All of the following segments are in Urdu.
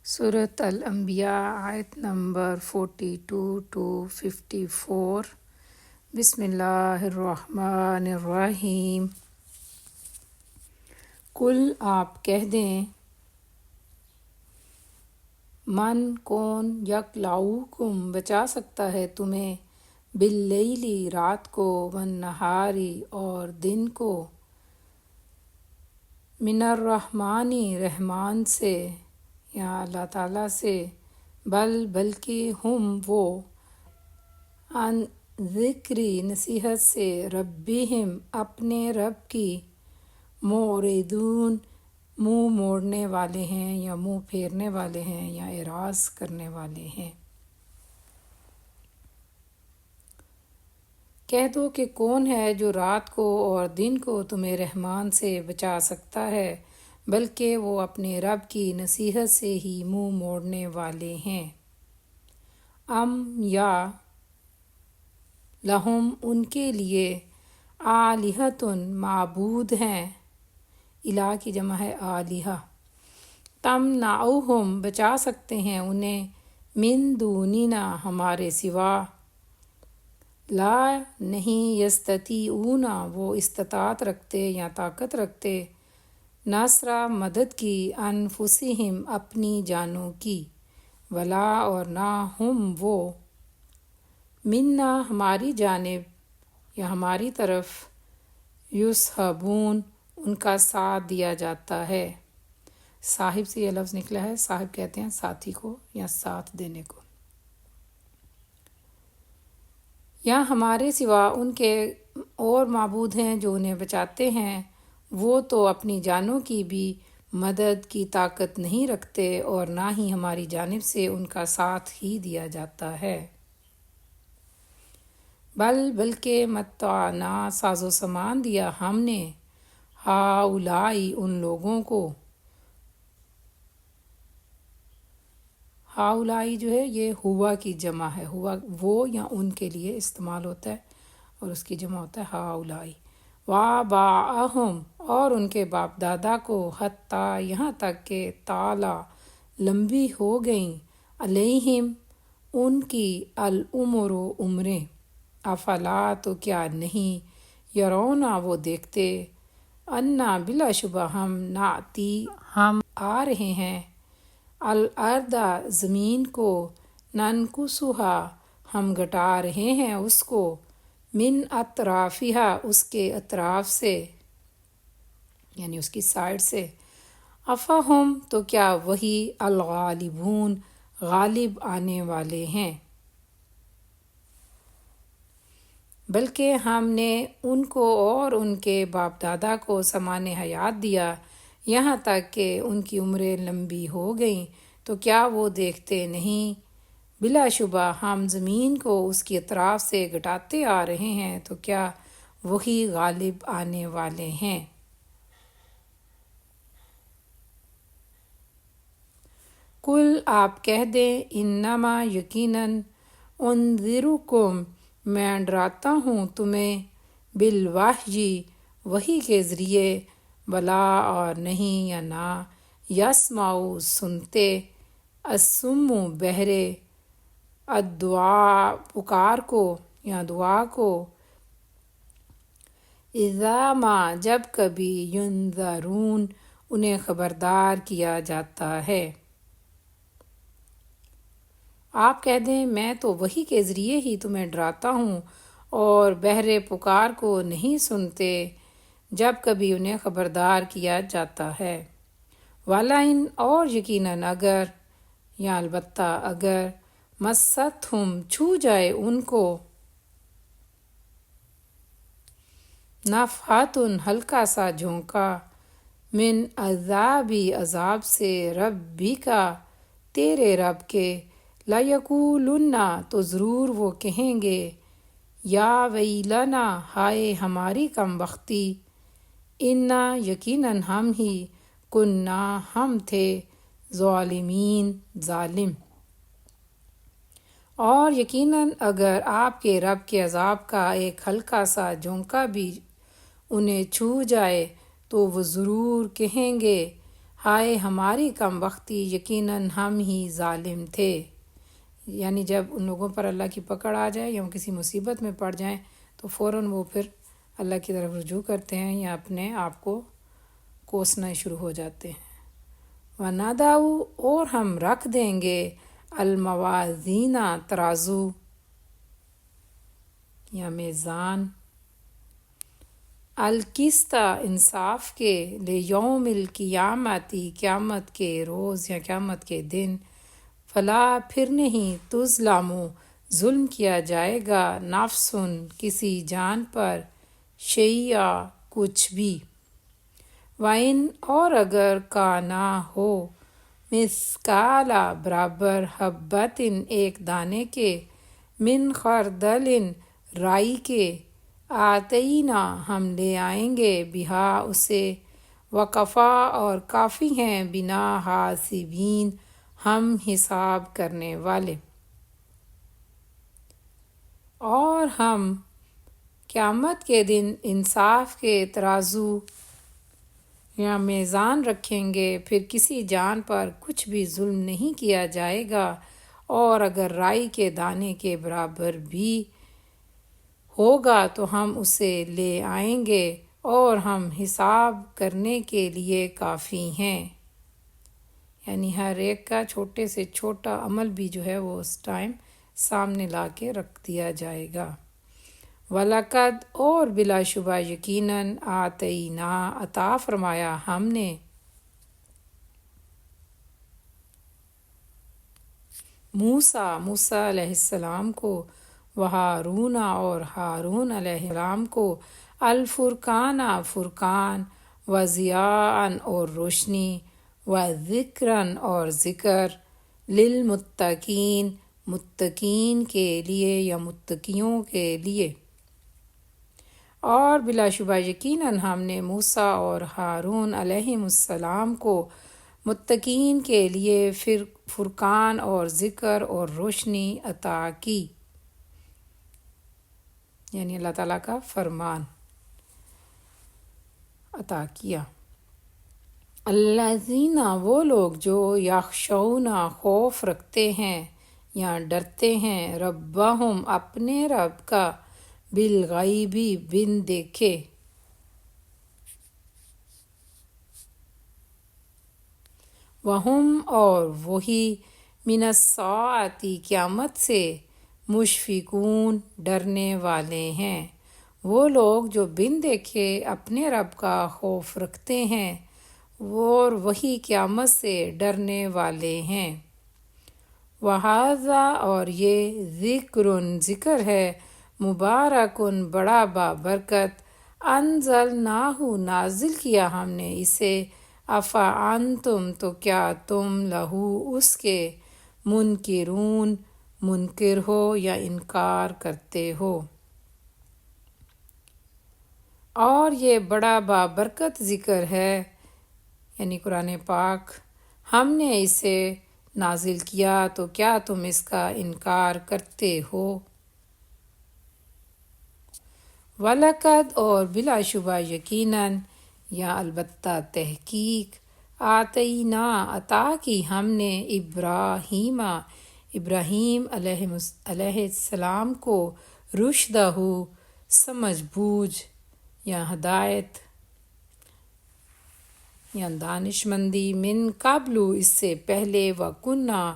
سورۃ الانبیاء آیت نمبر 42 to 54۔ بسم اللہ الرحمن الرحیم۔ کل آپ کہہ دیں، من کون یکلاؤکم بچا سکتا ہے تمہیں، باللیلی رات کو، والنہاری اور دن کو، من الرحمن رحمان سے یا اللہ تعالیٰ سے، بلکہ ہم وہ، عن ذکری نصیحت سے، ربہم اپنے رب کی، معرضون منہ موڑنے والے ہیں یا منہ پھیرنے والے ہیں یا اعراض کرنے والے ہیں۔ کہہ دو کہ کون ہے جو رات کو اور دن کو تمہیں رحمان سے بچا سکتا ہے، بلکہ وہ اپنے رب کی نصیحت سے ہی منہ موڑنے والے ہیں۔ ام یا لہم ان کے لیے، آلہۃ معبود ہیں، الہ کی جمع ہے آلہہ، تمنعہم بچا سکتے ہیں انہیں، من دوننا ہمارے سوا، لا نہیں، یستطیعون وہ استطاعت رکھتے یا طاقت رکھتے، نصر مدد کی، انفسہم اپنی جانوں کی، ولا اور نہ، ہم وہ، منا ہماری جانب یا ہماری طرف، یصحبون ان کا ساتھ دیا جاتا ہے۔ صاحب سے یہ لفظ نکلا ہے، صاحب کہتے ہیں ساتھی کو یا ساتھ دینے کو۔ یا ہمارے سوا ان کے اور معبود ہیں جو انہیں بچاتے ہیں، وہ تو اپنی جانوں کی بھی مدد کی طاقت نہیں رکھتے اور نہ ہی ہماری جانب سے ان کا ساتھ ہی دیا جاتا ہے۔ بلکہ متعنا ساز و سامان دیا ہم نے، ہؤلائی ان لوگوں کو، ہؤلائی جو ہے یہ ہوا کی جمع ہے، ہوا وہ یا ان کے لیے استعمال ہوتا ہے اور اس کی جمع ہوتا ہے ہؤلائی، وآباءہم اور ان کے باپ دادا کو، حتیٰ یہاں تک کہ طال لمبی ہو گئیں، علیہم ان کی، العمر عمریں، افلا تو کیا نہیں، یرونا وہ دیکھتے، انا بلا شبہ ہم، ناتی ہم آ رہے ہیں، الارض زمین کو، ننکسھا ہم گھٹا رہے ہیں اس کو، من اطرافہا اس کے اطراف سے یعنی اس کی سائڈ سے، افہم تو کیا وہی، الغالبون غالب آنے والے ہیں، بلکہ ہم نے ان کو اور ان کے باپ دادا کو سامان حیات دیا، یہاں تک کہ ان کی عمریں لمبی ہو گئیں، تو کیا وہ دیکھتے نہیں، بلا شبہ ہم زمین کو اس کی اطراف سے گھٹاتے آ رہے ہیں، تو کیا وہی غالب آنے والے ہیں۔ کل آپ کہہ دیں، انما یقیناً، انذرکم میں ڈراتا ہوں تمہیں، بالوحی وحی کے ذریعے، ولا اور نہیں یا نہ، یسمعوا سنتے، الصم بہرے، الدعاء پکار کو یا دعا کو، اذا ما جب کبھی، ینذرون انہیں خبردار کیا جاتا ہے۔ آپ کہہ دیں، میں تو وحی کے ذریعے ہی تمہیں ڈراتا ہوں، اور بہرے پکار کو نہیں سنتے جب کبھی انہیں خبردار کیا جاتا ہے، وَلَئِنْ اور یقیناً اگر یا البتہ اگر، مَسَّتْہُم چھو جائے ان کو، نفحۃ ہلکا سا جھونکا، من عذابی عذاب سے، ربک تیرے رب کے، لَیَقُولُنَّ تو ضرور وہ کہیں گے، یا ویلنا ہائے ہماری کم بختی، انا یقیناً ہم ہی، کنا ہم تھے، ظالمین ظالم۔ اور یقیناً اگر آپ کے رب کے عذاب کا ایک ہلکا سا جھونکا بھی انہیں چھو جائے، تو وہ ضرور کہیں گے، ہائے ہماری کم وقتی، یقیناً ہم ہی ظالم تھے۔ یعنی جب ان لوگوں پر اللہ کی پکڑ آ جائے یا وہ کسی مصیبت میں پڑ جائیں تو فوراً وہ پھر اللہ کی طرف رجوع کرتے ہیں یا اپنے آپ کو کوسنا شروع ہو جاتے ہیں۔ وَنَضَعُ اور ہم رکھ دیں گے الموازین ترازو یا میزان، القسط انصاف کے، لیوم القیامتی قیامت کے روز یا قیامت کے دن، فلا پھر نہیں تظلم ظلم کیا جائے گا نفس کسی جان پر، شیئا کچھ بھی، وَإِنْ اور اگر کانا ہو، مثقال برابر، حبۃ ایک دانے کے، من خردل رائی کے، آتینا ہم لے آئیں گے، بہا اسے، وکفا اور کافی ہیں، بنا حاسبین ہم حساب کرنے والے۔ اور ہم قیامت کے دن انصاف کے ترازو یا میزان رکھیں گے، پھر کسی جان پر کچھ بھی ظلم نہیں کیا جائے گا، اور اگر رائی کے دانے کے برابر بھی ہوگا تو ہم اسے لے آئیں گے، اور ہم حساب کرنے کے لیے کافی ہیں۔ یعنی ہر ایک کا چھوٹے سے چھوٹا عمل بھی جو ہے وہ اس ٹائم سامنے لا کے رکھ دیا جائے گا۔ وَلَقَدْ اور بلا شبہ یقیناً، آتینا عطا فرمایا ہم نے، موسیٰ علیہ السلام کو، وہارون اور ہارون علیہ السلام کو، الفرقان فرقان، وضیاء اور روشنی، وذکراً اور ذکر، للمتقین متقین کے لیے یا متقیوں کے لیے۔ اور بلا شبہ یقیناً ہم نے موسیٰ اور ہارون علیہم السلام کو متقین کے لیے فرقان اور ذکر اور روشنی عطا کی، یعنی اللہ تعالیٰ کا فرمان عطا کیا۔ الذین وہ لوگ جو یخشون خوف رکھتے ہیں یا ڈرتے ہیں، ربہم اپنے رب کا، بالغیب بن دیکھے، وہم اور وہی، من الساعۃ قیامت سے، مشفقون ڈرنے والے ہیں۔ وہ لوگ جو بن دیکھے اپنے رب کا خوف رکھتے ہیں اور وہی قیامت سے ڈرنے والے ہیں۔ وَهَذَا اور یہ، ذکر ہے، مبارکن بڑا بابرکت، انزلناہ نازل کیا ہم نے اسے، افانتم تو کیا تم، لہو اس کے، منکرون منکر ہو یا انکار کرتے ہو۔ اور یہ بڑا بابرکت ذکر ہے، یعنی قرآن پاک، ہم نے اسے نازل کیا تو کیا تم اس کا انکار کرتے ہو۔ وَلَقَدْ اور بلا شبہ یقیناً یا البتہ تحقیق، آتینا عطا کی ہم نے، ابراہیم علیہ السلام کو، رشدہ سمجھ بوجھ یا ہدایت یا دانش مندی، من قبل اس سے پہلے، وَكُنَّا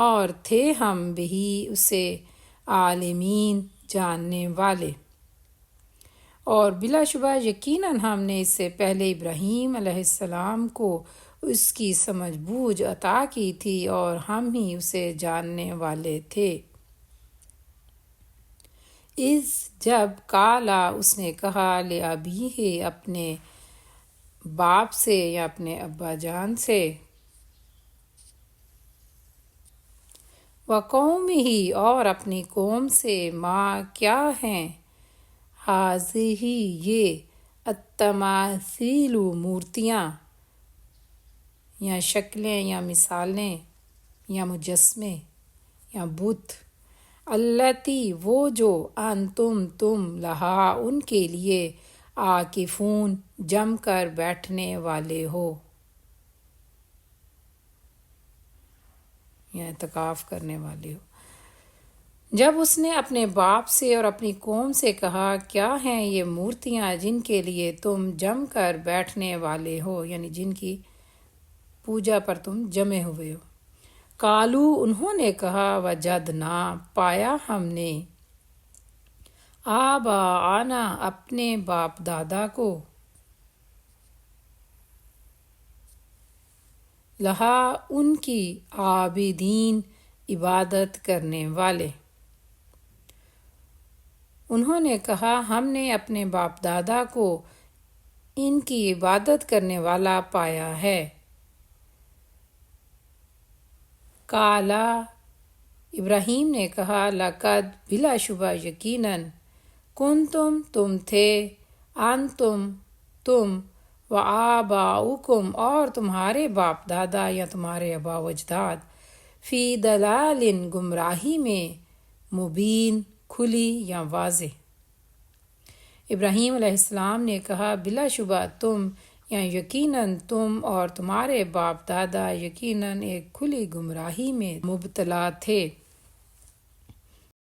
اور تھے ہم، بہی اسے، عالمین جاننے والے۔ اور بلا شبہ یقیناً ہم نے اس سے پہلے ابراہیم علیہ السلام کو اس کی سمجھ بوجھ عطا کی تھی، اور ہم ہی اسے جاننے والے تھے۔ اذ جب، قالا اس نے کہا، لأبیہ اپنے باپ سے یا اپنے ابا جان سے، وقومہ اور اپنی قوم سے، ما کیا ہیں، ہٰذِہِ یہ، التماثیل مورتیاں یا شکلیں یا مثالیں یا مجسمے یا بت، اللاتی وہ جو، انتم تم، لہا ان کے لیے، عاکفون جم کر بیٹھنے والے ہو۔ یا اعتکاف کرنے والے ہو۔ جب اس نے اپنے باپ سے اور اپنی قوم سے کہا کیا ہیں یہ مورتیاں جن کے لیے تم جم کر بیٹھنے والے ہو، یعنی جن کی پوجا پر تم جمے ہوئے ہو۔ قالو انہوں نے کہا وجدنا پایا ہم نے آباءنا اپنے باپ دادا کو لہا ان کی عابدین عبادت کرنے والے۔ انہوں نے کہا ہم نے اپنے باپ دادا کو ان کی عبادت کرنے والا پایا ہے۔ قالا ابراہیم نے کہا لقد بلا شبہ یقیناً کنتم تم تھے انتم تم و آباؤکم اور تمہارے باپ دادا یا تمہارے آبا و اجداد فی دلال گمراہی میں مبین کھلی یا واضح۔ ابراہیم علیہ السلام نے کہا بلا شبہ تم یا یقیناً تم اور تمہارے باپ دادا یقیناً ایک کھلی گمراہی میں مبتلا تھے۔